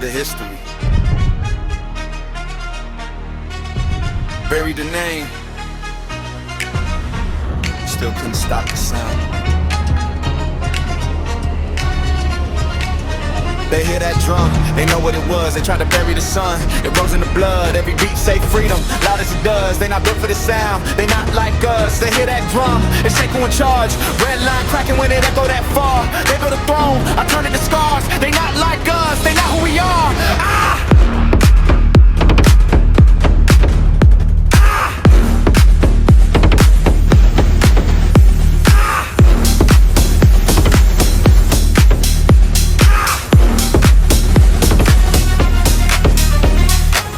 the history. Buried the name. Still couldn't stop the sound. They hear that drum, they know what it was. They tried to bury the sun, it rose in the blood. Every beat say freedom, loud as it does. They not built for the sound, they not like us. They hear that drum, it's shaking with charge. Red line cracking when it echo that far. They build a throne, I turn it to scars. They not like us, they not who we are.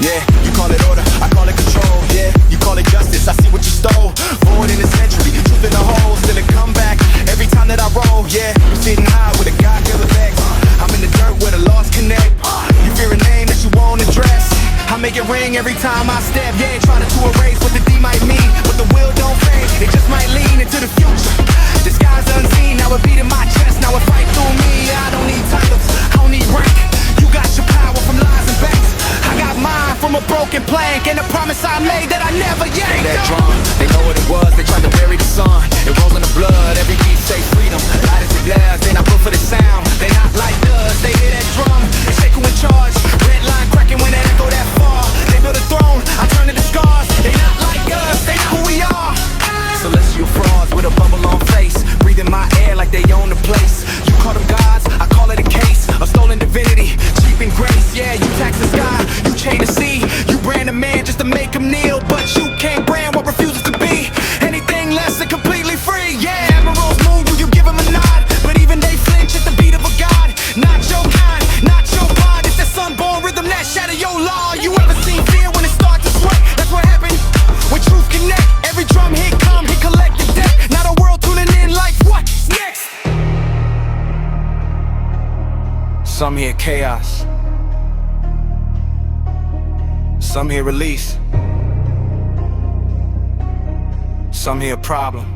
Yeah, you call it order, I call it control. Yeah, you call it justice, I see what you stole. Forward in the century, truth in the hole, still it come back every time that I roll. Yeah, I'm sitting high with a God-given legs. I'm in the dirt where the lost connect. You fear a name that you won't address. I make it ring every time I step. Yeah, trying to erase what the D might mean, but the will don't fade. It just might lean into the future. The sky's unseen, now it beat in my chest, now it fight through me. I don't need titles, I don't need rank. You got your power from lies and banks. I got mine from a broken plank and a promise I made that I never yanked. That drum, they know what it was, they tried to bury the sun. It rolls in the blood, every beat say freedom. Light as it does, they not built for the sound. They not like us, they hear that drum, it's shaking with charge. Red line cracking when that echo that far. They build a throne, I turn it to scars. They not like us, they not who we are. Celestial frauds with a bubble on face, breathing my air like they own the place. You call them gods, I call it a case of stolen divinity, cheap and grace. Yeah, you tax the sky, you chain the sea. You brand a man just to make him kneel, but you can't brand what refuses to be anything less than completely free. Yeah, admirals move, you give them a nod, but even they flinch at the beat of a god. Not your kind, not your bond. It's that sunborn rhythm that shatter your law. You ever seen fear when it starts to sway? That's what happened when truth connect. Every drum hit come, hit collect the deck. Not a world tuning in like what's next. Some hear chaos, some hear release, some hear problem,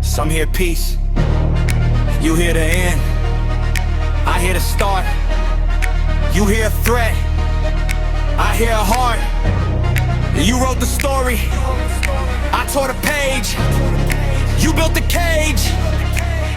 some hear peace. You hear the end, I hear the start. You hear a threat, I hear a heart. You wrote the story, I tore the page. You built the cage,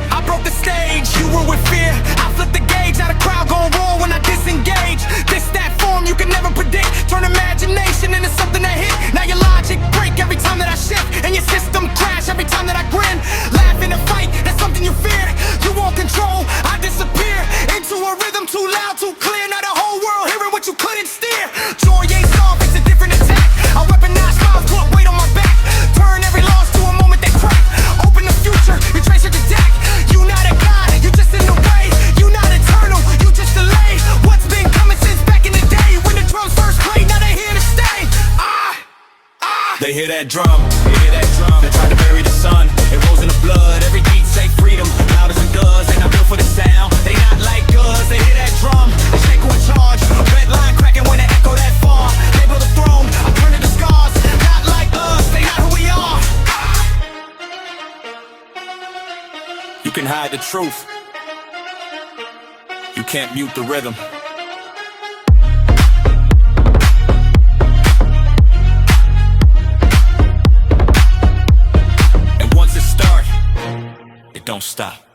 I broke the stage. You were with fear, I flipped the gauge. Now the crowd gon' roar when I disengage. This, that form you can never predict. Turn imagination into something that hit. Now your logic break every time that I shift, and your system crash every time that I grin. Laugh in a fight, that's something you fear. You want control, I disappear into a rhythm too loud, too clear. Now the whole world hearing what you couldn't steer. Joy ain't soft, it's a different attack. I weaponize smiles, put weight on my back. Turn every loss to a moment that crack. Open the future, retrace your deck. You not a god, you just in the way. You not eternal, you just delayed. What's been coming since back in the day when the drums first played, now they here to stay. They hear that drum, they hear that drum. They try to bury the sun, it rolls in the blood. Every beat say freedom, loud as it does. They not built for the sound, they not like us. They hear that drum, they shake with charge. Red line cracking when they echo that far. They build a throne, I turn it to scars. Not like us, they not who we are. You can hide the truth, you can't mute the rhythm. And once it starts, it don't stop.